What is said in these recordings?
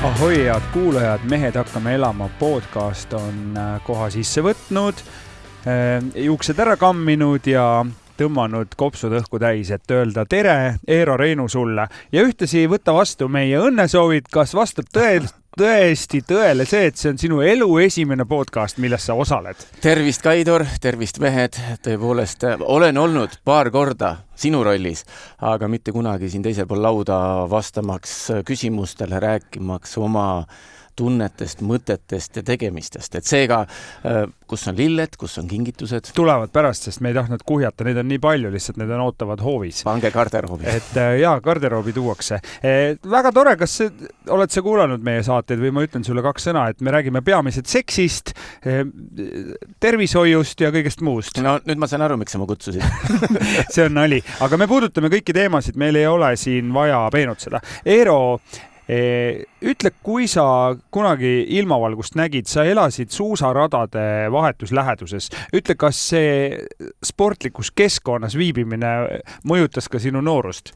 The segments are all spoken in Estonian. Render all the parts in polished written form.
Ahoi, head kuulajad, Mehed hakkame elama podcast on koha sisse võtnud, juuksed ära kamminud ja tõmmanud kopsud õhku täis, et öelda tere, Eero Reinu sulle. Ja ühtesi võtta vastu meie õnnesoovid, kas vastab tõesti tõele see, et see on sinu elu esimene podcast, milles sa osaled? Tervist, Kaidor, tervist, mehed. Tõepoolest, olen olnud paar korda sinu rollis, aga mitte kunagi siin teisel pool lauda vastamaks küsimustele, rääkimaks oma tunnetest, mõtetest ja tegemistest. Et seega, kus on lilled, kus on kingitused? Tulevad pärast, sest me ei tahtnud kuhjata, neid on nii palju, lihtsalt need on ootavad hoovis. Pange garderoobi. Et jaa, garderoobi tuuakse. Väga tore, kas oled sa kuulanud meie saateid või ma ütlen sulle 2 sõna, et me räägime peamiselt seksist, tervishoiust ja kõigest muust. No nüüd ma saan aru, miks sa ma kutsusid. See on nali. Aga me puudutame kõiki teemasid, meil ei ole siin vaja peenutseda. Eero, ütle, kui sa kunagi ilmavalgust nägid, sa elasid suusaradade vahetus läheduses. Ütle, kas see sportlikus keskkonnas viibimine mõjutas ka sinu noorust?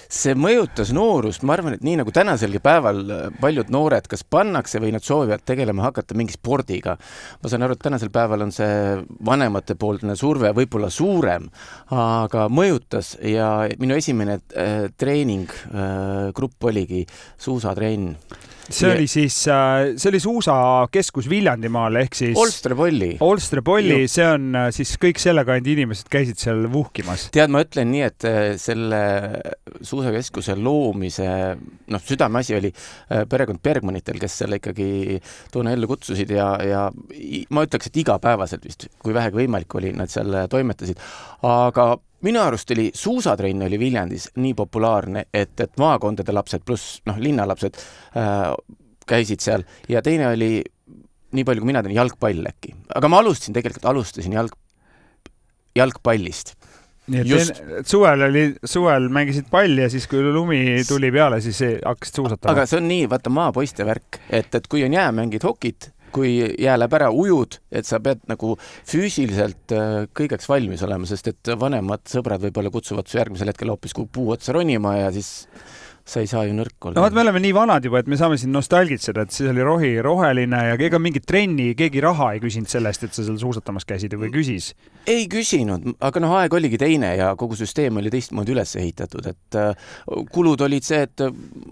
See mõjutas noorust, ma arvan, et nii nagu tänaselgi päeval paljud noored, kas pannakse või nad soovivad tegelema hakata mingi spordiga. Ma saan aru, et tänasel päeval on see vanemate poolt surve võib-olla suurem, aga mõjutas ja minu esimene treeninggrupp oligi suusatrenn. See oli siis, see oli suusakeskus Viljandimaal ehk siis Olstrepolli, see on siis kõik selle kandi inimesed käisid seal vuhkimas. Tead, ma ütlen nii, et selle suusakeskuse loomise südameasi oli perekond Bergmanitel, kes selle ikkagi toona ellu kutsusid ja ma ütleks, et igapäevaselt vist, kui vähegi võimalik oli, nad seal toimetasid. Aga minu arust oli suusatrenn oli Viljandis nii populaarne, et maakondade lapsed pluss linnalapsed käisid seal ja teine oli nii palju, kui mina tean, jalgpall äkki. Aga ma alustasin jalgpallist. Nii et suvel mängisid palli ja siis, kui lumi tuli peale, siis hakkasid suusatama. Aga see on nii, vaata maapoiste värk, et kui on jää, mängid hokit, kui jää läheb ära, ujud, et sa pead nagu füüsiliselt kõigeks valmis olema, sest et vanemad sõbrad võib-olla kutsuvad su järgmisel hetkel hoopis kui puu otsa ronima ja siis sa ei saa ju nõrk olla. No, me oleme nii vanad juba, et me saame siin nostalgitseda, et siis oli roheline ja ega mingit trenni, keegi raha ei küsinud sellest, et sa seal suusatamas käisid või küsis? Ei küsinud, aga aeg oligi teine ja kogu süsteem oli teistmoodi üles ehitatud, et kulud olid see, et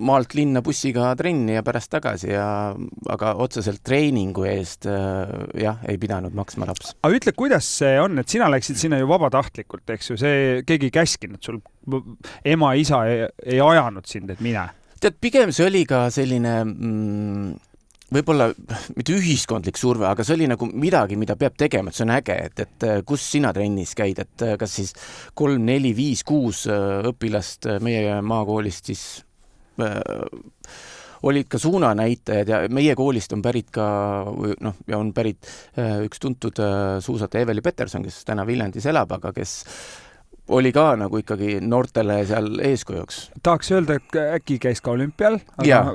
maalt linna bussiga trenni ja pärast tagasi, aga otseselt treeningu eest ei pidanud maksma laps. Aga ütle, kuidas see on, et sina läksid sinna ju vabatahtlikult, eks ju, see keegi ei käskinud sul, ema, isa ei ajanud sind, et mine? Tead, pigem see oli ka selline võib-olla mitte ühiskondlik surve, aga see oli nagu midagi, mida peab tegema, et see on äge, et kus sina trennis käid, et kas siis 3, 4, 5, 6 õpilast meie maakoolist siis olid ka suunanäitajad ja meie koolist on pärit ka, ja on pärit üks tuntud suusataja Eveli Peterson, kes täna Viljandis elab, aga kes oli ka nagu ikkagi noortele seal eeskujuks. Tahaks öelda, et äkki käis ka olümpial? Jaa,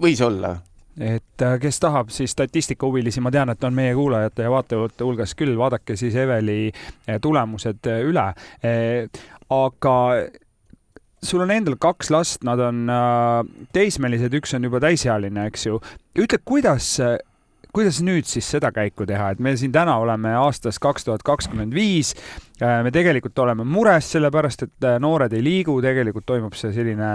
võis olla. Et kes tahab siis statistika huvilisi, ma tean, et on meie kuulajate ja vaatajate hulgas küll, vaadake siis Eveli tulemused üle. Aga sul on endal 2 last, nad on teismelised, üks on juba täisealine, eks ju. Ütle, kuidas nüüd siis seda käiku teha, et me siin täna oleme aastas 2025, me tegelikult oleme mures sellepärast, et noored ei liigu, tegelikult toimub see selline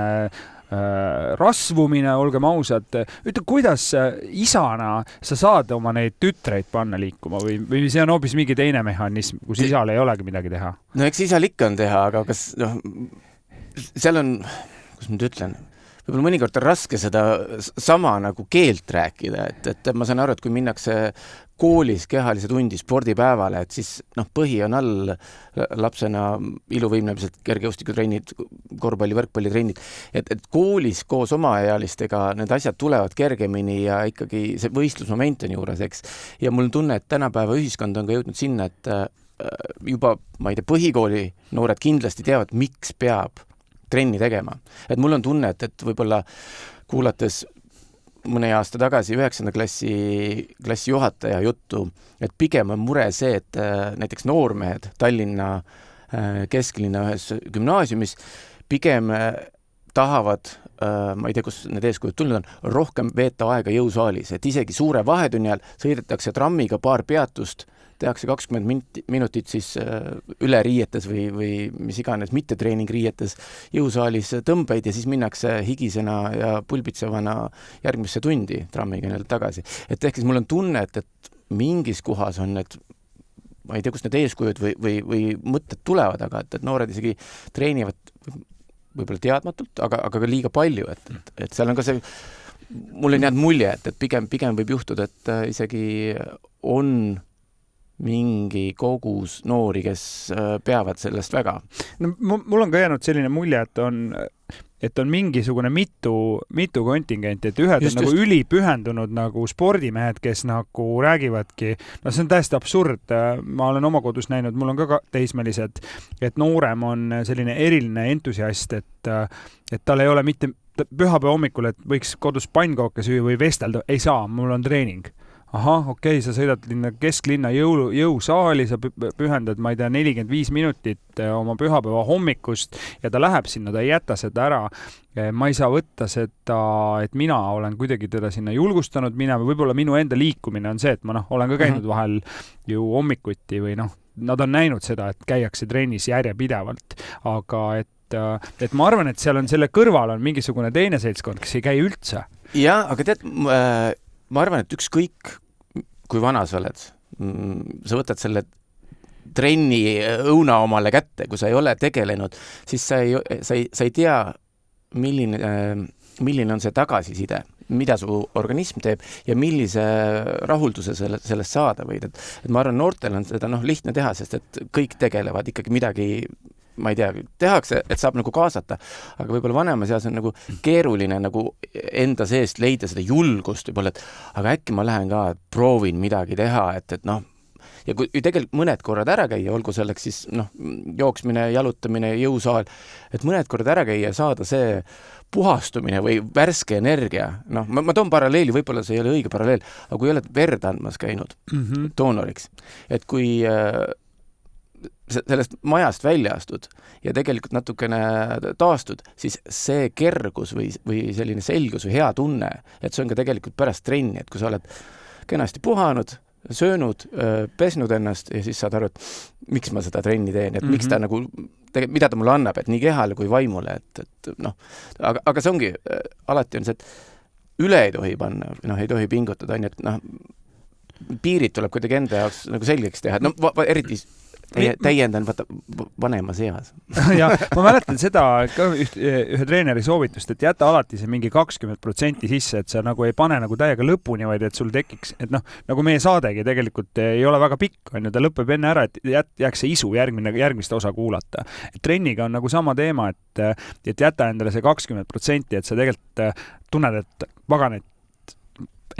rasvumine, olgem ausad. Ütle, kuidas isana sa saad oma neid tütreid panna liikuma või see on hoopis mingi teine mehhanism, kus isal ei olegi midagi teha? No eks isal ikka on teha, aga kas seal on, kus ma nüüd ütlen, võib-olla mõnikord on raske seda sama nagu keelt rääkida, et ma saan aru, et kui minnakse koolis kehalise tundi spordipäevale, et siis põhi on all lapsena iluvõimlemised, kergejõustikutrennid, korvpalli, võrkpallitrennid, et koolis koos omaealistega need asjad tulevad kergemini ja ikkagi see võistlusmoment on juures, eks. Ja mul on tunne, et tänapäeva ühiskond on ka jõudnud sinna, et juba, ma ei tea, põhikooli noored kindlasti teavad, miks peab trenni tegema. Et mul on tunne, et võib-olla kuulates mõne aasta tagasi 9. klassi juhataja juttu, et pigem on mure see, et näiteks noormehed Tallinna kesklinna ühes gümnaasiumis pigem tahavad, ma ei tea, kus need eeskujud tulnud on, rohkem veeta aega jõusaalis, et isegi suure vahetunni ajal sõidetakse trammiga paar peatust, tehakse 20 minutit siis üle riietes või mis iganes mitte treeningriietes jõusaalis tõmbeid ja siis minnakse higisena ja pulbitsevana järgmisse tundi trammiga nii tagasi. Et ehk siis mul on tunne, et mingis kohas on need, ma ei tea, kus need eeskujud või mõtted tulevad, aga et noored isegi treenivad võib-olla teadmatult, aga ka liiga palju, et seal on ka see, mul on jäänud mulje, et pigem võib juhtuda, et isegi on mingi kogus noori, kes peavad sellest väga. No, mul on ka jäänud selline mulje, et on mingisugune mitu kontingenti, et ühed on nagu ülipühendunud nagu spordimehed, kes nagu räägivadki, no see on täiesti absurd, ma olen oma kodus näinud, mul on ka teismelised, et noorem on selline eriline entusiast, et tal ei ole mitte pühapäeva hommikul, et võiks kodus pannkooke süüa või vestelda, ei saa, mul on treening. Ahah, okei, sa sõidad kesklinna jõusaali, sa pühendad, ma ei tea, 45 minutit oma pühapäeva hommikust ja ta läheb sinna, ta ei jäta seda ära. Ma ei saa võtta seda, et mina olen kuidagi teda sinna julgustanud minema, võib-olla minu enda liikumine on see, et ma olen ka käinud vahel ju hommikuti või nad on näinud seda, et käiakse trennis järjepidevalt, aga et ma arvan, et seal on selle kõrval on mingisugune teine seltskond, kes ei käi üldse. Ja, aga tead, ma arvan, et ükskõik kui vana sa oled, sa võtad selle trenni õuna omale kätte, kui sa ei ole tegelenud, siis sa ei tea, milline on see tagasiside, mida su organism teeb ja millise rahulduse sellest saada võid. Et ma arvan, noortel on seda lihtne teha, sest et kõik tegelevad ikkagi midagi, ma ei tea, tehakse, et saab nagu kaasata, aga võib-olla vanema seas on nagu keeruline nagu enda seest leida seda julgust võib-olla, et aga äkki ma lähen ka, proovin midagi teha, et ja kui tegelikult mõned korrad ära käia, olgu selleks siis jooksmine, jalutamine, jõusaal, et mõned korrad ära käia ja saada see puhastumine või värske energia. Ma toon paralleeli, võib-olla see ei ole õige paralleel, aga kui oled verd andmas käinud doonoriks, et kui sellest majast välja astud ja tegelikult natukene taastud, siis see kergus või selline selgus või hea tunne, et see on ka tegelikult pärast trenni, et kui sa oled kenasti puhanud, söönud, pesnud ennast ja siis saad aru, et miks ma seda trenni teen, et miks ta nagu, mida ta mulle annab, et nii kehale kui vaimule, aga see ongi, alati on see, et üle ei tohi panna, ei tohi pingutada, et piirid tuleb kuidagi enda jaoks nagu selgeks teha, eriti täiendan vanema seas. Ja ma mäletan seda ka ühe treeneri soovitust, et jäta alati see mingi 20% sisse, et sa nagu ei pane nagu täiega lõpuni, vaid et sul tekiks, et nagu meie saadegi tegelikult ei ole väga pikk, ta lõpeb enne ära, et jääks see isu järgmist osa kuulata. Et trenniga on nagu sama teema, et jäta endale see 20%, et sa tegelikult tunned, et pagan,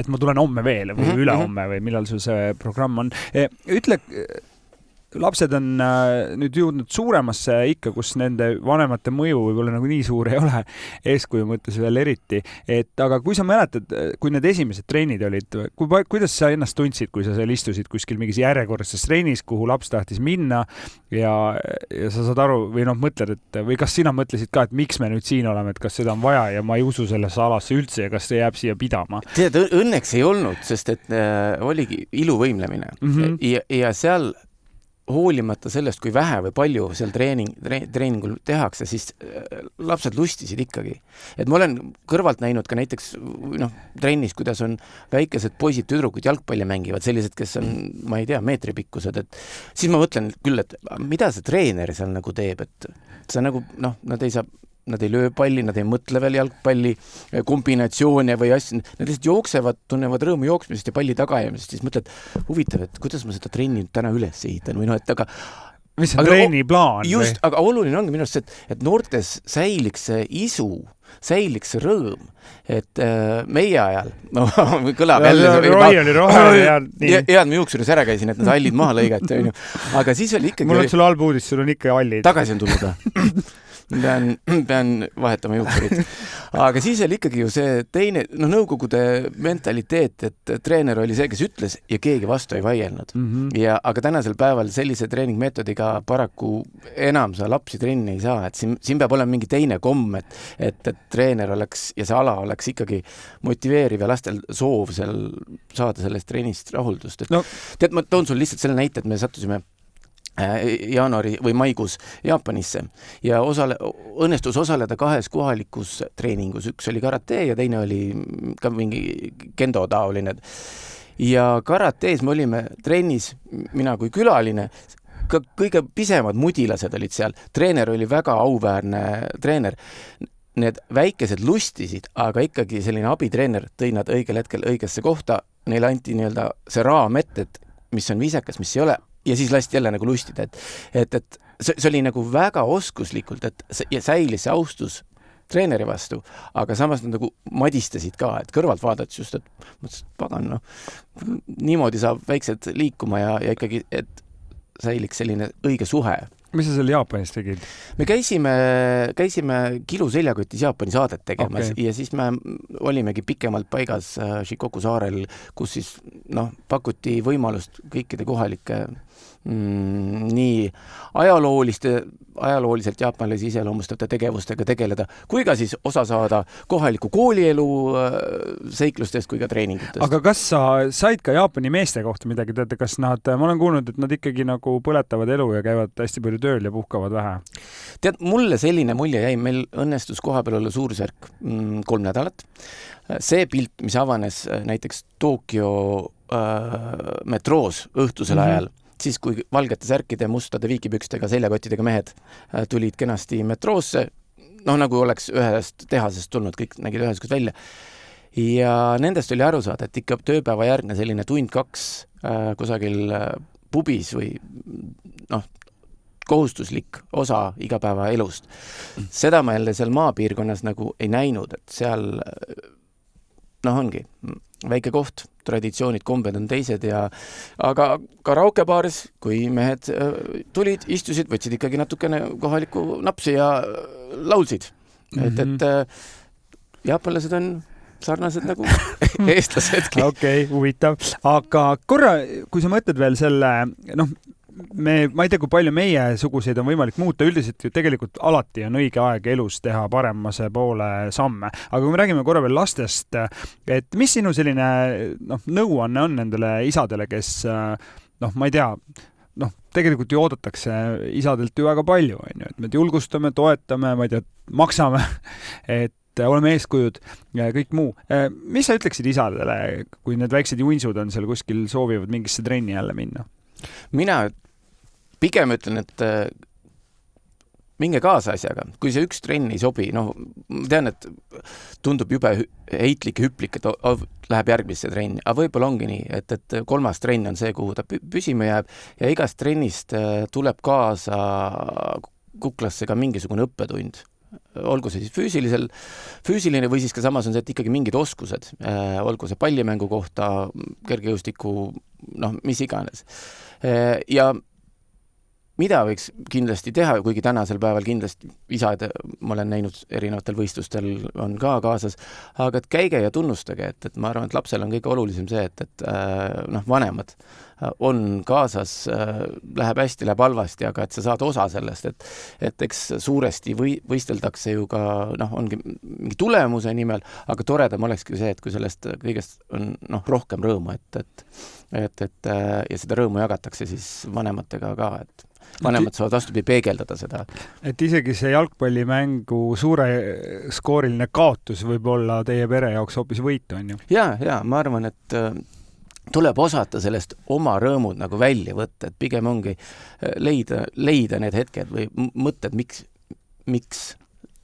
et ma tulen homme veel või ülehomme või millal sul see programm on. Ütle, lapsed on nüüd jõudnud suuremasse ikka, kus nende vanemate mõju võib-olla nagu nii suur ei ole, eeskuju mõttes veel eriti. Aga kui sa mäletad, kui need esimesed treenid olid, kuidas sa ennast tundsid, kui sa seal istusid kuskil mingis järjekordses treenis, kuhu laps tahtis minna ja sa saad aru või mõtled, või kas sina mõtlesid ka, et miks me nüüd siin oleme, et kas seda on vaja ja ma ei usu sellesse alasse üldse ja kas see jääb siia pidama? Tead, õnneks ei olnud, sest et oligi iluvõimlemine ja seal hoolimata sellest, kui vähe või palju seal treeningul tehakse, siis lapsed lustisid ikkagi. Et ma olen kõrvalt näinud ka näiteks trennis, kuidas on väikesed poisid, tüdrukud jalgpalli mängivad, sellised, kes on, ma ei tea, meetripikkused, et siis ma mõtlen küll, et mida see treener seal nagu teeb, et see nagu, nad ei löö palli, nad ei mõtle veel jalgpalli kombinatsioone või asju, nad lihtsalt jooksevad, tunnevad rõõmu jooksmisest ja palli tagajamisest, siis mõtled, huvitav, et kuidas ma seda trenni täna üles ehitan või aga mis see treeniplaan? Just, aga oluline ongi minu arust, et noortes säiliks see isu, säiliks see rõõm, et meie ajal, kõlab jälle, head ma juuksuris ära käisin, et need hallid maha lõigati, aga siis oli ikkagi mul on sulle halb uudis, sul on ikka hallid. Tagasi on tulnud. pean vahetama juuksurit. Aga siis oli ikkagi ju see teine, nõukogude mentaliteet, et treener oli see, kes ütles ja keegi vastu ei vaielnud. Aga tänasel päeval sellise treeningmeetodiga paraku enam sa lapsi trenni ei saa, et siin peab olema mingi teine komm, et treener oleks ja see ala oleks ikkagi motiveeriv ja lastel soov saada sellest treenist rahuldust. Tead, ma toon sul lihtsalt selle näite, et me sattusime jaanuari või maikuus Jaapanisse ja õnnestus osaleda 2 kohalikus treeningus. Üks oli karate ja teine oli ka mingi kendo taoline. Ja karatees me olime trennis, mina kui külaline, ka kõige pisemad mudilased olid seal. Treener oli väga auväärne treener. Need väikesed lustisid, aga ikkagi selline abitreener tõi nad õigel hetkel õigesse kohta. Neile anti see raam ette, mis on viisakas, mis ei ole. Ja siis lasti jälle nagu lustida, et see oli nagu väga oskuslikult, et säilis see austus treeneri vastu, aga samas nad nagu madistasid ka, et kõrvalt vaadates just, et mõtlesin, pagan, niimoodi saab väiksed liikuma ja ikkagi, et säiliks selline õige suhe. Mis sa seal Jaapanis tegid? Me käisime Kilu seljakotis Jaapani saadet tegemas ja siis me olimegi pikemalt paigas Shikoku saarel, kus siis pakuti võimalust kõikide kohalike nii ajalooliselt jaapanlasi iseloomustavate tegevustega tegeleda, kui ka siis osa saada kohaliku koolielu seiklustest kui ka treeningutest. Aga kas sa said ka Jaapani meeste kohta midagi teada, kas ma olen kuulnud, et nad ikkagi nagu põletavad elu ja käivad hästi palju tööl ja puhkavad vähe? Tead, mulle selline mulje jäi, meil õnnestus koha peal olla suurusjärk 3 nädalat. See pilt, mis avanes näiteks Tokyo metroos õhtusel ajal, siis kui valgete särkide, mustade viikipükstega, seljakottidega mehed tulid kenasti metroosse, nagu oleks ühest tehasest tulnud, kõik nägid ühesugust välja. Ja nendest oli aru saada, et ikka tööpäeva järgne selline 1-2 kusagil pubis või kohustuslik osa igapäeva elust. Seda ma jälle seal maapiirkonnas nagu ei näinud, et seal ongi väike koht, traditsioonid, kombed on teised aga karaokebaaris, kui mehed tulid, istusid, võtsid ikkagi natukene kohalikku napsi ja laulsid. Et jaapanlased on sarnased nagu eestlasedki. Okei, huvitav. Aga korra, kui sa mõtled veel selle, ma ei tea, kui palju meie suguseid on võimalik muuta, üldiselt ju tegelikult alati on õige aeg elus teha paremase poole samme. Aga kui me räägime korra veel lastest, et mis sinu selline nõuanne on nendele isadele, kes ma ei tea, tegelikult ju oodatakse isadelt ju väga palju, et me julgustame, toetame, ma ei tea, maksame, et oleme eeskujud ja kõik muu. Mis sa ütleksid isadele, kui need väiksed juinsud on seal kuskil, soovivad mingisse trenni jälle minna? Mina pigem ütlen, et minge kaasa asjaga. Kui see üks trenn ei sobi, tean, et tundub jube heitlik ja hüplik, et läheb järgmisse trenni. Aga võib-olla ongi nii, et 3. trenn on see, kuhu ta püsima jääb ja igast trennist tuleb kaasa kuklasse ka mingisugune õppetund. Olgu see siis füüsiline või siis ka samas on see, et ikkagi mingid oskused. Olgu see pallimängu kohta, kergejõustiku, mis iganes. Ja mida võiks kindlasti teha, kuigi tänasel päeval kindlasti isad, ma olen näinud erinevatel võistlustel, on ka kaasas, aga et käige ja tunnustage, et ma arvan, et lapsel on kõige olulisem see, et vanemad on kaasas, läheb hästi, läheb halvasti, aga et sa saad osa sellest, et eks suuresti võisteldakse ju ka, ongi mingi tulemuse nimel, aga toredam olekski see, et kui sellest kõigest on rohkem rõõmu, et ja seda rõõmu jagatakse siis vanematega ka, et vanemad saavad vastupidi peegeldada seda. Et isegi see jalgpallimängu suure skooriline kaotus võib olla teie pere jaoks hoopis võit, on ju? Ja, ma arvan, et tuleb osata sellest oma rõõmud nagu välja võtta, et pigem ongi leida need hetked või mõtted, miks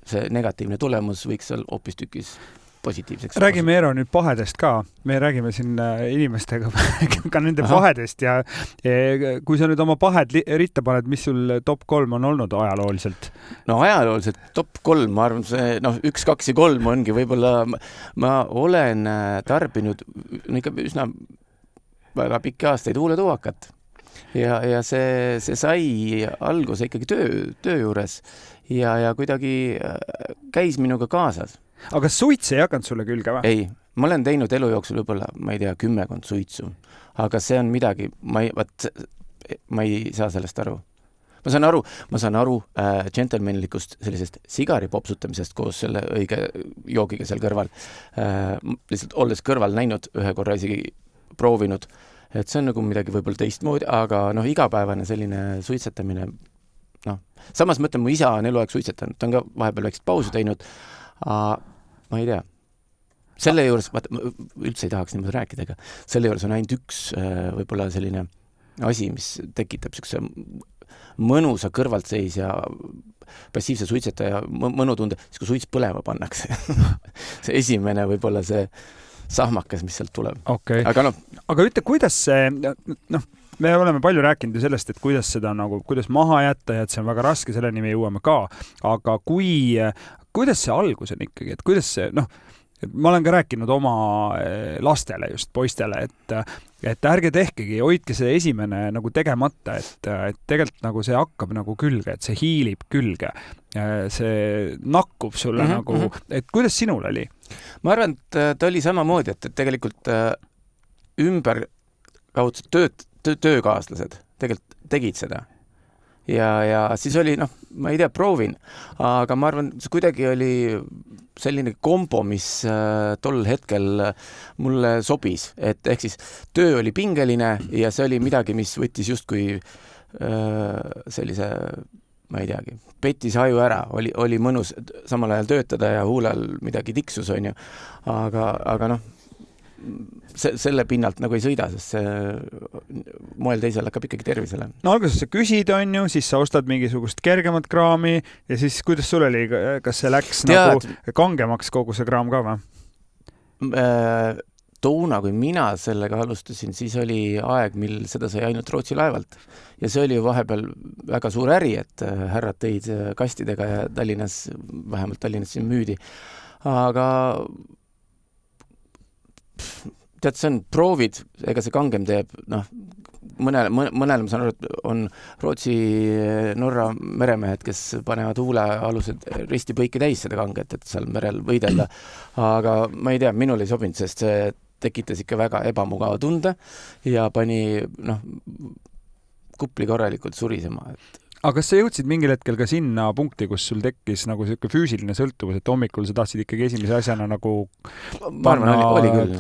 see negatiivne tulemus võiks olla hoopis tükis positiivseks. Räägime Eero nüüd pahedest ka. Me räägime siin inimestega ka nende pahedest ja kui sa nüüd oma pahed ritta paned, mis sul top 3 on olnud ajalooliselt? Ajalooliselt top 3, ma arvan, see 1, 2 ja 3 ongi võib-olla, ma olen tarbinud ikka üsna väga pikki aastaid huuletuvakat. ja see sai alguse ikkagi töö juures ja kuidagi käis minuga kaasas. Aga kas suits ei hakanud sulle külge või? Ei, ma olen teinud elu jooksul võib-olla, ma ei tea, 10 suitsu, aga see on midagi, ma ei saa sellest aru. Ma saan aru džentelmenlikust sellisest sigari popsutamisest koos selle õige joogiga seal kõrval. Lihtsalt olles kõrval näinud, ühe korra isegi proovinud, et see on nagu midagi võib-olla teistmoodi, aga igapäevane selline suitsetamine, samas mõtlen, mu isa on eluaeg suitsetanud, ta on ka vahepeal väikest pausu teinud, ma ei tea. Selle juures, ma üldse ei tahaks niimoodi rääkida, aga selle juures on ainult üks võib-olla selline asi, mis tekitab sellise mõnusa kõrvaltseis ja passiivse suitsetaja mõnutunde, siis kui suits põlema pannakse. See esimene võib-olla see sahmakas, mis sealt tuleb. Okay. Aga ütle, kuidas see, me oleme palju rääkinud ju sellest, et kuidas seda kuidas maha jätta ja et see on väga raske, selleni me jõuame ka. Aga kuidas see algus on ikkagi, et kuidas see, ma olen ka rääkinud oma lastele, just poistele, et ärge tehkegi, hoidke see esimene tegemata, et tegelikult see hakkab külge, et see hiilib külge. See nakkub sulle et kuidas sinul oli? Ma arvan, et ta oli samamoodi, et tegelikult ümberkaudsed töökaaslased tegelikult tegid seda. Ja siis oli, ma ei tea, proovin, aga ma arvan, see kuidagi oli selline kombo, mis tol hetkel mulle sobis, et ehk siis töö oli pingeline ja see oli midagi, mis võttis justkui sellise, ma ei teagi, petis aju ära, oli mõnus samal ajal töötada ja huulal midagi tiksus, on ju, aga selle pinnalt ei sõida, sest see moel teisel hakkab ikkagi tervisele. Alguses sa küsid, on ju, siis sa ostad mingisugust kergemat kraami ja siis kuidas sul oli, kas see läks kangemaks kogu see kraam ka või? Toona, kui mina sellega alustasin, siis oli aeg, mil seda sai ainult Rootsi laevalt. Ja see oli ju vahepeal väga suur äri, et härrad tõid kastidega ja vähemalt Tallinnas siin müüdi. Aga tead, see on proovid, ega see kangem teeb, mõnele ma saan aru, et on Rootsi, Norra meremehed, kes panevad huule alused risti põike täis seda kanget, et seal merel võidelda. Aga ma ei tea, minul ei sobinud, sest see tekitas ikka väga ebamugava tunde ja pani kupli korralikult surisema. Aga kas sa jõudsid mingil hetkel ka sinna punkti, kus sul tekkis selline füüsiline sõltuvus, et hommikul sa tahtsid ikkagi esimese asjana panna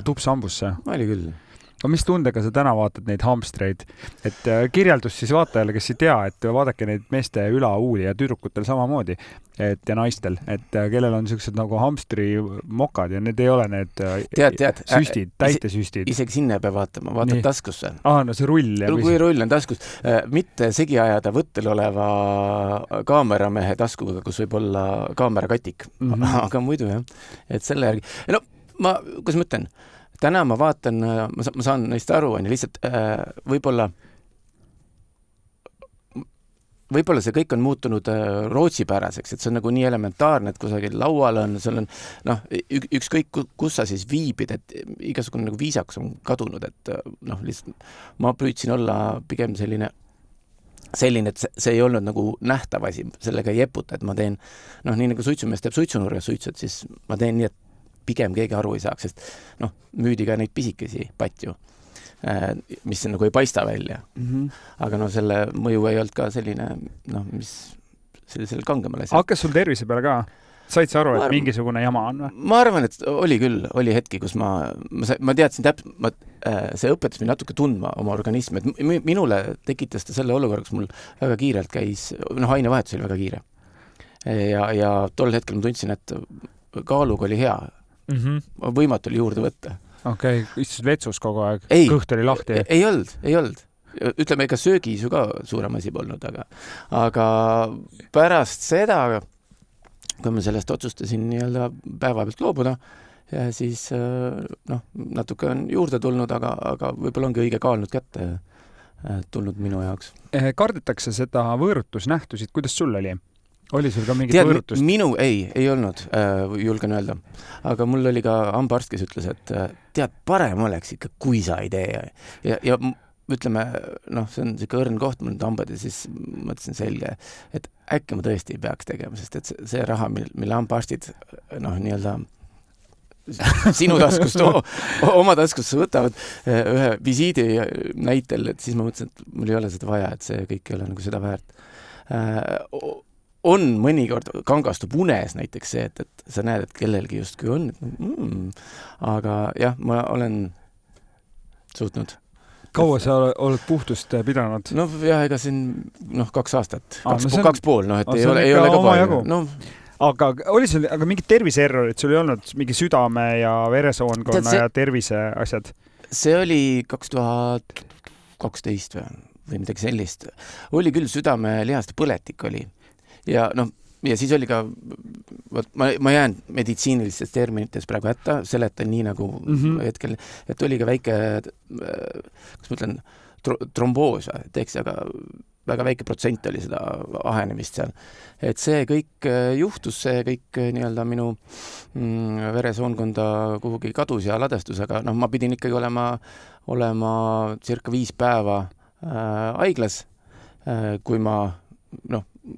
tupsambusse? Oli küll. Aga mis tundega sa täna vaatad neid hamstreid? Et kirjeldus siis vaatajale, kes ei tea, et vaadake neid meeste ülahuuli ja tüdrukutel samamoodi ja naistel, et kellel on sellised hamstri mokad ja need ei ole need süstid, täitesüstid. Isegi sinna ei pea vaatama, vaatad taskusse. See rull. Kui rull on taskus. Mitte segi ajada võttel oleva kaameramehe taskuga, kus võib olla kaamerakatik. Aga muidu jah, et selle järgi. Kuidas ma ütlen? Täna ma vaatan, ma saan neist aru, lihtsalt võib-olla see kõik on muutunud rootsipäraseks, et see on nii elementaarne, et kusagil laual on, seal on, ükskõik kus sa siis viibid, et igasugune viisakus on kadunud, et lihtsalt ma püüdsin olla pigem selline, et see ei olnud nähtav asi, sellega ei jeputa, et ma teen, nii nagu suitsumees teeb suitsunurgas suitsud, siis ma teen nii, et pigem keegi aru ei saaks, sest müüdi ka neid pisikesi patju, mis ei paista välja. Aga selle mõju ei olnud ka selline, mis sellisel kangemal asjal. Hakkas sul tervise peale ka? Said sa aru, et mingisugune jama on või? Ma arvan, et oli hetki, kus ma teadsin see õpetas mind natuke tundma oma organismi, et minule tekitas ta selle olukorra, kus mul väga kiirelt käis, ainevahetus oli väga kiire. Ja tol hetkel ma tundsin, et kaaluga oli hea. Võimatu oli juurde võtta. Okei, istud vetsus kogu aeg, kõht oli lahti? Ei olnud. Ütleme, ega söögis ju ka suurem asi polnud, aga pärast seda, kui ma sellest otsustasin päeva pealt loobuda, siis natuke on juurde tulnud, aga võib-olla ongi õige kaalnud kätte tulnud minu jaoks. Kardetakse seda võõrutusnähtusid, kuidas sul oli? Oli sul ka mingit võõrutust? Ei olnud, julgen öelda. Aga mul oli ka hambaarst, kes ütles, et parem oleks ikka, kui sa ei tee. Ja ütleme, see on siuke õrn koht mul nüüd hambad ja siis mõtlesin selge, et äkki ma tõesti ei peaks tegema, sest et see raha, mille hambaarstid nii-öelda sinu taskust, oma taskust võtavad ühe visiidi näitel, et siis ma mõtlesin, et mul ei ole seda vaja, et see kõik ei ole nagu seda väärt. On mõnikord kangastub unes näiteks see, et sa näed, et kellelgi justkui on, aga jah, ma olen suutnud. Kaua sa oled puhtust pidanud? Jah, ega siin 2 aastat, 2,5, et ei ole ka palju. Aga oli sul mingid terviseerrorid, sul ei olnud mingi südame ja veresoonkonna ja tervise asjad? See oli 2012 või midagi sellist. Oli küll südame lihaste põletik oli. Ja siis oli ka, ma jään meditsiinilistes terminites praegu hätta, seletan nii nagu hetkel, et oli ka väike, kas ma ütlen, tromboos, teeks, aga väga väike protsent oli seda ahenemist seal. Et see kõik juhtus, see kõik nii-öelda minu veresoonkonda kuhugi kadus ja ladestus, aga ma pidin ikkagi olema circa 5 päeva haiglas, kui ma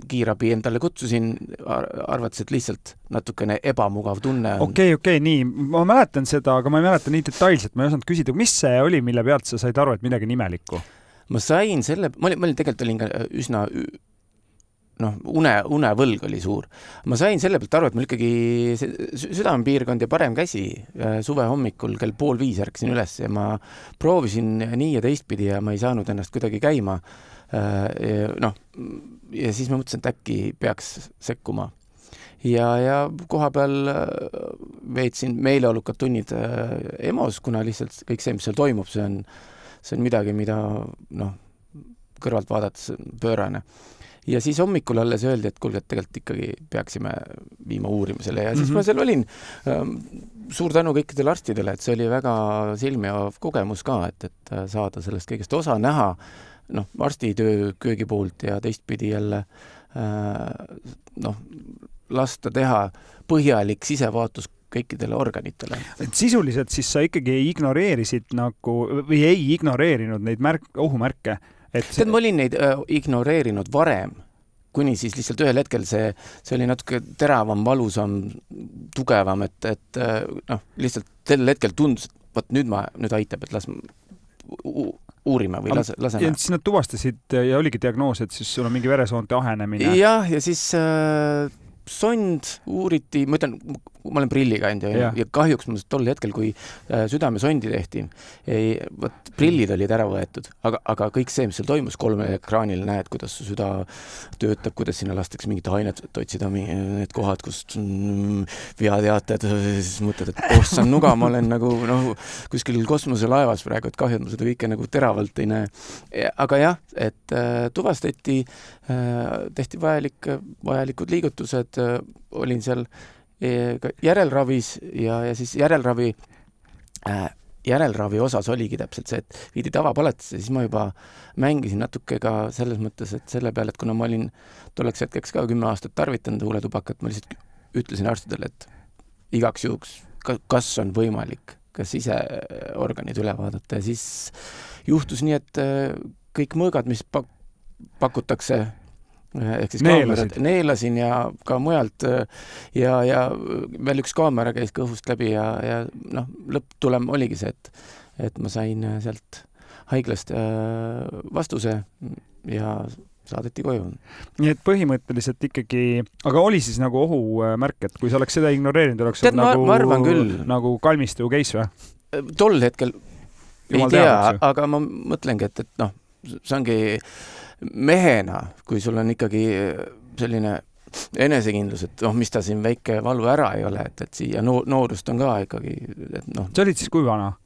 kiirabi endale kutsusin, arvates, et lihtsalt natukene ebamugav tunne on. Okei, nii. Ma mäletan seda, aga ma ei mäleta nii detailselt. Ma ei osanud küsida, mis see oli, mille pealt sa said aru, et midagi nimelikku? Ma sain selle, ma olin tegelikult üsna, unevõlg oli suur. Ma sain selle pealt aru, et mul ikkagi südamepiirkond ja parem käsi suve hommikul kell 4:30 ärkasin üles ja ma proovisin nii ja teistpidi ja ma ei saanud ennast kuidagi käima. Ja siis ma mõtlesin, et äkki peaks sekkuma. Ja koha peal veetsin meeleolukad tunnid EMO-s, kuna lihtsalt kõik see, mis seal toimub, see on midagi, mida kõrvalt vaadates pöörane. Ja siis hommikul alles öeldi, et kuulge, et tegelikult ikkagi peaksime viima uurimisele ja siis ma seal olin. Suur tänu kõikidele arstidele, et see oli väga silmiavav kogemus ka, et saada sellest kõigest osa näha, arstitöö köögi poolt ja teistpidi jälle lasta teha põhjalik sisevaatus kõikidele organitele. Et sisuliselt siis sa ikkagi ignoreerisid või ei ignoreerinud neid ohumärke? Ma olin neid ignoreerinud varem, kuni siis lihtsalt ühel hetkel see oli natuke teravam, valusam, tugevam, et lihtsalt sel hetkel tundus, et nüüd aitab, et las uurime või laseme. Ja siis nad tuvastasid ja oligi diagnoos, et siis sul on mingi veresoonte ahenemine. Ja siis sond uuriti, ma ütlen, ma olen prillikandja ja kahjuks ma tol hetkel, kui südamesondi tehti, prillid olid ära võetud, aga kõik see, mis seal toimus 3 ekraanil, näed, kuidas su süda töötab, kuidas sinna lastakse mingit ainet, et otsida need kohad, kust veateated, siis mõtled, et ossan nuga, ma olen nagu kuskil kosmoselaevas praegu, et kahju, et ma seda kõike nagu teravalt ei näe. Aga jah, et tuvastati, tehti vajalikud liigutused, olin seal järelravis ja siis järelravi osas oligi täpselt see, et viidi tavapalatisse, siis ma juba mängisin natuke ka selles mõttes, et selle peale, et kuna ma olin tolleks hetkeks ka 10 aastat tarvitanud huuletubakat, ma lihtsalt ütlesin arstidele, et igaks juhuks, kas on võimalik, kas ise organid üle vaadata ja siis juhtus nii, et kõik mõõgad, mis pakutakse ehk siis kaamerad neelasin ja ka mujalt ja veel üks kaamera käis kõhust läbi ja lõpptulem oligi see, et ma sain sealt haiglast vastuse ja saadeti koju. Nii et põhimõtteliselt ikkagi, aga oli siis nagu ohumärk, et kui sa oleks seda ignoreerinud, oleks ma arvan küll. Nagu kalmistu case või? Tol hetkel ei tea, aga ma mõtlengi, et see ongi mehena, kui sul on ikkagi selline enesekindlus, et mis ta siin väike valu ära ei ole, et siia noorust on ka ikkagi. Sa olid siis kui vana?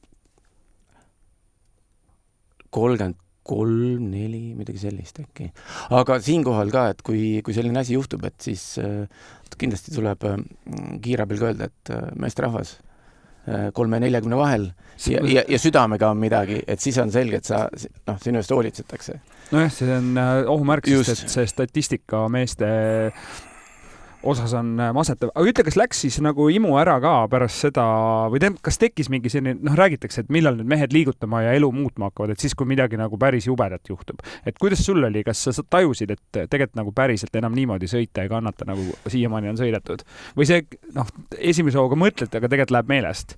33, 4, midagi sellist äkki. Aga siinkohal ka, et kui selline asi juhtub, et siis kindlasti tuleb kiirabil ka öelda, et meesterahvas 3-40 vahel ja südamega on midagi, et siis on selge, et sinu eest hoolitsetakse. Nojah, see on ohumärk, sest et see statistika meeste osas on masetav. Aga ütle, kas läks siis nagu imu ära ka pärast seda või kas tekkis mingi selline, räägitakse, et millal nüüd mehed liigutama ja elu muutma hakkavad, et siis, kui midagi nagu päris jubedat juhtub. Et kuidas sul oli, kas sa tajusid, et tegelikult nagu päriselt enam niimoodi sõita ei kannata, nagu siiamaani on sõidetud? Või see, esimese hooga mõtled, aga tegelikult läheb meelest?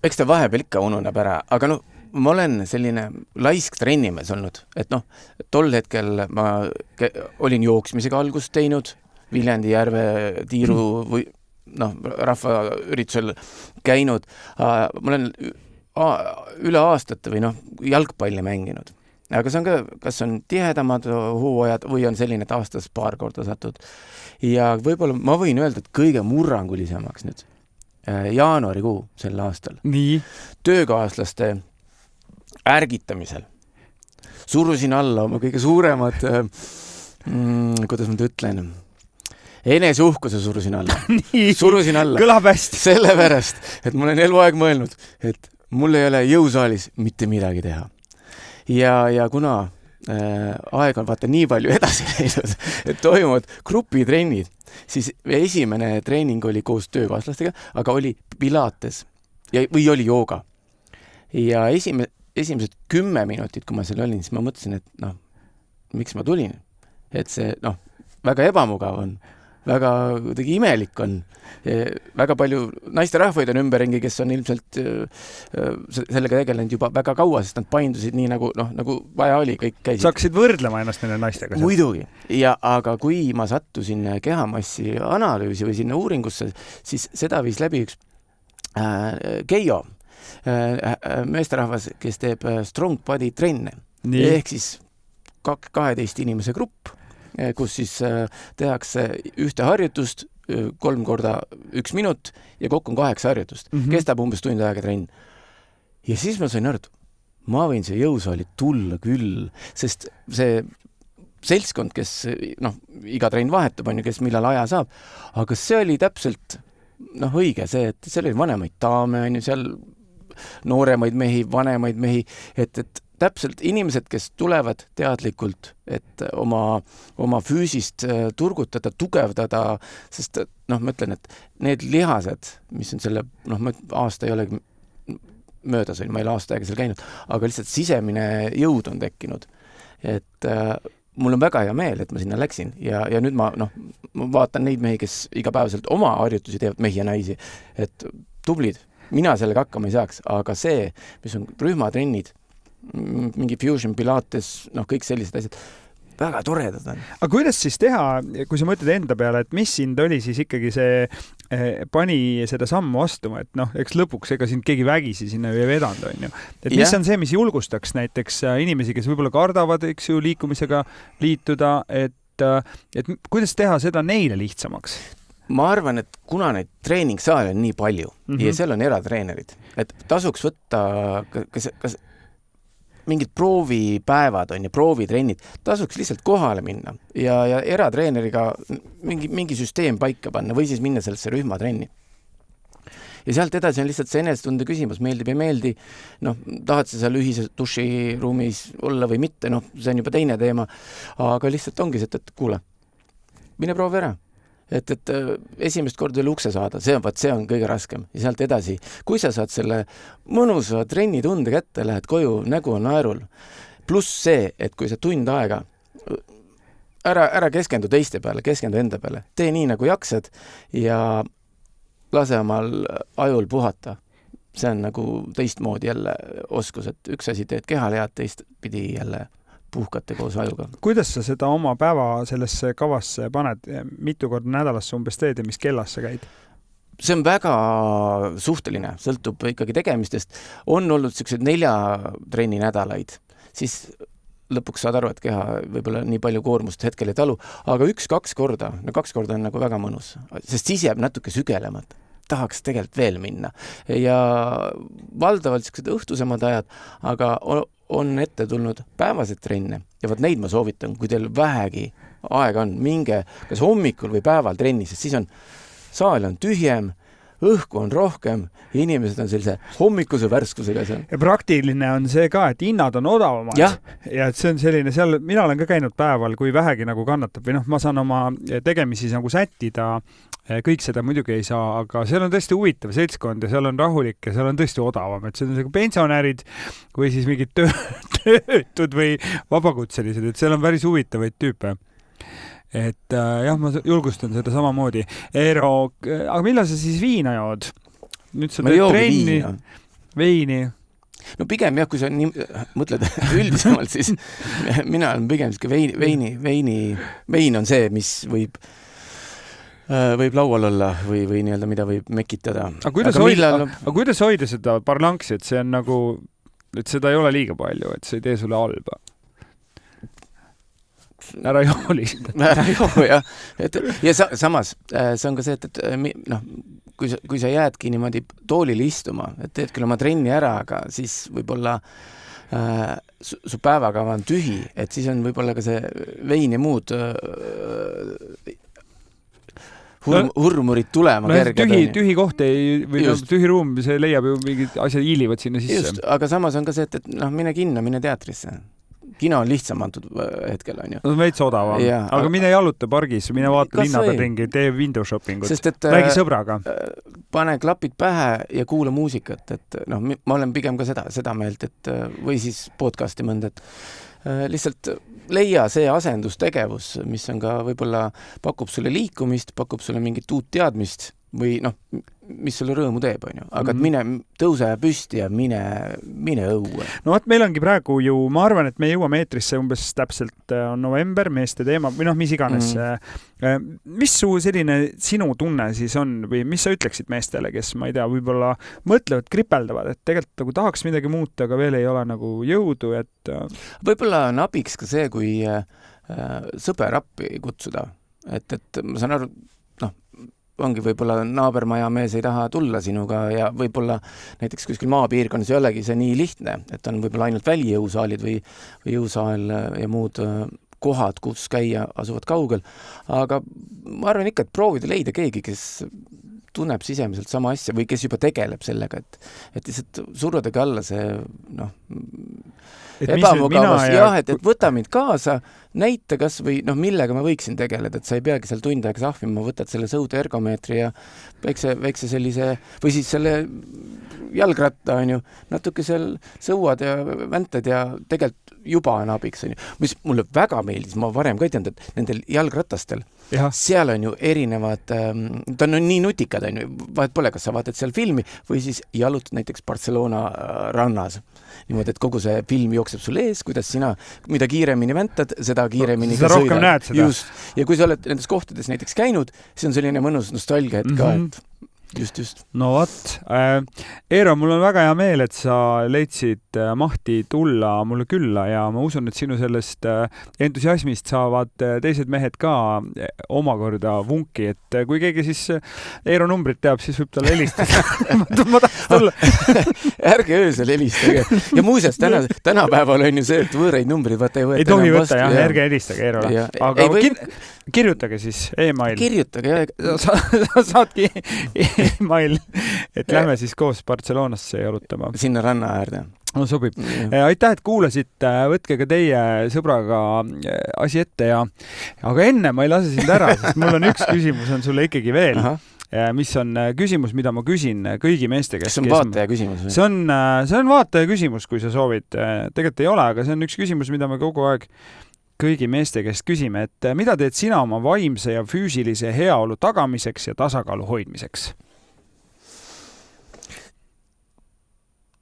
Eks ta vahepeal ikka ununeb ära, aga ma olen selline laisk trennimees olnud, et tol hetkel ma olin jooksmisega algust teinud, Viljandi järve tiiru või rahvaüritusel käinud. Ma olen üle aastate või jalgpalli mänginud. Aga see on ka, kas on tihedamad hooajad või on selline, et aastas paar korda satud. Ja võib-olla ma võin öelda, et kõige murrangulisemaks nüüd jaanuarikuu sel aastal. Nii. Töökaaslaste ärgitamisel. Surusin alla oma kõige suuremad, kuidas ma ütlen, eneseuhkuse surusin alla. Surusin alla. Kõlab hästi. Sellepärast, et ma olen eluaeg mõelnud, et mul ei ole jõusaalis mitte midagi teha. Ja kuna aeg on vaata nii palju edasi läinud, et toimuvad grupitrennid, siis esimene treening oli koos töökaaslastega, aga oli pilates või oli jooga. Ja esimesed 10 minutit, kui ma seal olin, siis ma mõtlesin, et miks ma tulin? Et see väga ebamugav on, väga kuidagi imelik on. Väga palju naisterahvaid on ümberringi, kes on ilmselt sellega tegelenud juba väga kaua, sest nad paindusid nii nagu vaja oli, kõik käisid. Sa hakkasid võrdlema ennast nende naistega? Muidugi. Aga kui ma sattusin kehamassi analüüsi või sinna uuringusse, siis seda viis läbi üks Keijo, meesterahvas, kes teeb strong body trenne. Ehk siis 12 inimese grupp, kus siis tehakse ühte harjutust 3 korda 1 minut ja kokku on 8 harjutust. Kestab umbes tund aega trenn. Ja siis ma sain aru, et ma võin see jõusaali tulla küll, sest see seltskond, kes iga trenn vahetab, on ju, kes millal aja saab, aga see oli täpselt õige see, et seal oli vanemaid daame, on ju, seal nooremaid mehi, vanemaid mehi, et täpselt inimesed, kes tulevad teadlikult, et oma füüsist turgutada, tugevdada, sest ma ütlen, et need lihased, mis on selle, aasta ei ole möödas, ma ei ole aasta aega seal käinud, aga lihtsalt sisemine jõud on tekkinud. Et mul on väga hea meel, et ma sinna läksin ja nüüd ma vaatan neid mehi, kes igapäevaselt oma harjutusi teevad, mehi ja naisi, et tublid, mina sellega hakkama ei saaks, aga see, mis on rühmatrennid, mingi fusion, pilates, kõik sellised asjad, väga toredad on. Aga kuidas siis teha, kui sa mõtled enda peale, et mis sind oli siis ikkagi see pani seda sammu astuma, et eks lõpuks ega sind keegi vägisi sinna ei vedanud, on ju. Et mis on see, mis julgustaks näiteks inimesi, kes võib-olla kardavad, eks ju, liikumisega liituda, et kuidas teha seda neile lihtsamaks? Ma arvan, et kuna neid treeningsaale on nii palju ja seal on eratreenerid, et tasuks võtta kas mingid proovipäevad on ja proovitrennid, tasuks lihtsalt kohale minna ja eratreeneriga mingi süsteem paika panna või siis minna sellesse rühmatrenni. Ja sealt edasi on lihtsalt see enesetunde küsimus, meeldib ei meeldi, tahad sa seal ühises duširuumis olla või mitte, see on juba teine teema, aga lihtsalt ongi see, et kuule, mine proovi ära. Et esimest korda üle ukse saada, see on kõige raskem. Ja sealt edasi, kui sa saad selle mõnusa trennitunde kätte, lähed koju, nägu on naerul. Pluss see, et kui sa tund aega, ära keskendu teiste peale, keskendu enda peale. Tee nii, nagu jaksad ja lase omal ajul puhata. See on nagu teistmoodi jälle oskus, et üks asi teed kehale head, teist pidi jälle puhkate koos ajuga. Kuidas sa seda oma päeva sellesse kavasse paned? Mitu korda nädalas umbes teed ja mis kellas sa käid? See on väga suhteline, sõltub ikkagi tegemistest. On olnud sellised 4 trenni nädalaid, siis lõpuks saad aru, et keha võib-olla nii palju koormust hetkel ei talu, aga 1-2 korda, 2 korda on nagu väga mõnus, sest siis jääb natuke sügelemad. Tahaks tegelikult veel minna. Ja valdavalt sellised õhtusemad ajad, aga on ette tulnud päevased trenne ja neid ma soovitan, kui teil vähegi aega on, minge kas hommikul või päeval trenni, sest siis saal on tühjem, õhku on rohkem ja inimesed on sellise hommikuse värskusega seal. Ja praktiline on see ka, et hinnad on odavamad. Ja et see on selline, seal mina olen ka käinud päeval, kui vähegi nagu kannatab või ma saan oma tegemisi nagu sättida, kõik seda muidugi ei saa, aga seal on tõesti huvitav seltskond ja seal on rahulik ja seal on tõesti odavam, et see on nagu pensionärid või siis mingid töötud või vabakutselised, et seal on päris huvitavaid tüüpe. Et jah, ma julgustan seda samamoodi. Eero, aga millal sa siis viina jood? Nüüd sa teed trenni, veini. No pigem jah, kui sa mõtled üldisemalt, siis mina olen pigem vein on see, mis võib laual olla või nii-öelda, mida võib mekitada. Aga kuidas hoida seda parlanksi, et see on nagu, et seda ei ole liiga palju, et see ei tee sulle halba? Ära joo lihtsalt. Ära joo, jah. Ja samas, see on ka see, et kui sa jäädki niimoodi toolile istuma, et teed küll oma trenni ära, aga siis võib-olla su päevakava on tühi, et siis on võib-olla ka see vein ja muud hurmurid tulema kerged. Tühi koht või tühi ruum, see leiab ju mingid asjad hiilivad sinna sisse. Just, aga samas on ka see, et mine kinno, mine teatrisse. Kino on lihtsam antud hetkel, on ju. No veits odavam. Aga mine jaluta pargis, mine vaata linna peal ringi, tee window shoppingut. Räägi sõbraga. Pane klapid pähe ja kuula muusikat. Et, ma olen pigem ka seda meelt, et, või siis podcasti mõnda, et lihtsalt leia see asendustegevus, mis on ka võib-olla pakub sulle liikumist, pakub sulle mingit uut teadmist või mis sulle rõõmu teeb, on ju. Aga mine tõuse püsti ja mine õue. No vaat meil ongi praegu ju, ma arvan, et me jõuame eetrisse umbes täpselt on november, meeste teema, või mis iganes. Mis sinu tunne siis on või mis sa ütleksid meestele, kes, ma ei tea, võib-olla mõtlevad, kripeldavad, et tegelikult nagu tahaks midagi muuta, aga veel ei ole nagu jõudu, et... Võib-olla on abiks ka see, kui sõber appi kutsuda. Et ma saan aru, ongi võib-olla naabermaja mees ei taha tulla sinuga ja võib-olla näiteks kuskil maapiirkonnas ei olegi see nii lihtne, et on võib-olla ainult välijõusaalid või jõusaal ja muud kohad, kus käia, asuvad kaugel. Aga ma arvan ikka, et proovida leida keegi, kes tunneb sisemiselt sama asja või kes juba tegeleb sellega, et lihtsalt surudega alla see ebamugavus, et võta mind kaasa, näita kas või millega ma võiksin tegeleda, et sa ei peagi seal tund aega sahvima, võtad selle sõude ergomeetri ja väikse sellise, või siis selle jalgratta, on ju, natuke seal sõuad ja väntad ja tegelikult juba on abiks, on ju. Mis mulle väga meeldis, ma varem ka ei teanud, et nendel jalgratastel, seal on ju erinevad, ta on nii nutikad, on ju, vahet pole, kas sa vaatad seal filmi või siis jalutad näiteks Barcelona rannas. Niimoodi, et kogu see film jookseb sul ees, kuidas sina, mida kiiremini väntad, seda kiiremini ka sõidad. Rohkem näed seda. Just. Ja kui sa oled nendes kohtades näiteks käinud, see on selline mõnus nostalgia hetk ka, et just. No võt. Eero, mul on väga hea meel, et sa leidsid mahti tulla mulle külla ja ma usun, et sinu sellest entusiasmist saavad teised mehed ka omakorda vunki, et kui keegi siis Eero numbrit teab, siis võib talle helistada. ma tahaks tulla. Ärge öösel helistage. Ja muuseas, tänapäeval on ju see, et võõreid numbreid võtta ei võeta. Ei tohi võtta, jah, ärge helistage Eerole. Aga kirjutage siis e-mail. Kirjutage, jah. Saadki e-mail, et lähme siis koos Barcelonasse jalutama. Sinna ranna äärde. No sobib. Aitäh, et kuulasite. Võtke ka teie sõbraga asi ette aga enne ma ei lase sind ära, sest mul on üks küsimus on sulle ikkagi veel. Mis on küsimus, mida ma küsin kõigi meeste käest. See on vaataja küsimus? See on vaataja küsimus, kui sa soovid. Tegelikult ei ole, aga see on üks küsimus, mida me kogu aeg kõigi meeste käest küsime, et mida teed sina oma vaimse ja füüsilise heaolu tagamiseks ja tasakaalu hoidmiseks?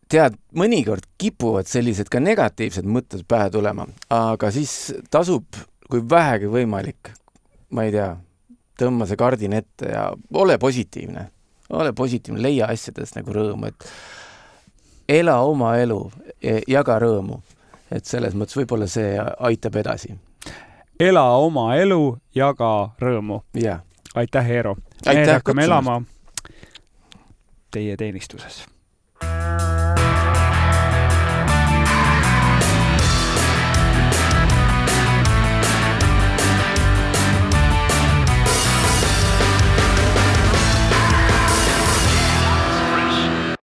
Tead, mõnikord kipuvad sellised ka negatiivsed mõtted pähe tulema, aga siis tasub, kui vähegi võimalik, ma ei tea, tõmba see kardin ette ja ole positiivne, leia asjadest nagu rõõmu, et ela oma elu, jaga rõõmu. Et selles mõttes võib-olla see aitab edasi. Ela oma elu, jaga rõõmu. Ja. Aitäh, Eero. Aitäh, hakkame elama teie teenistuses.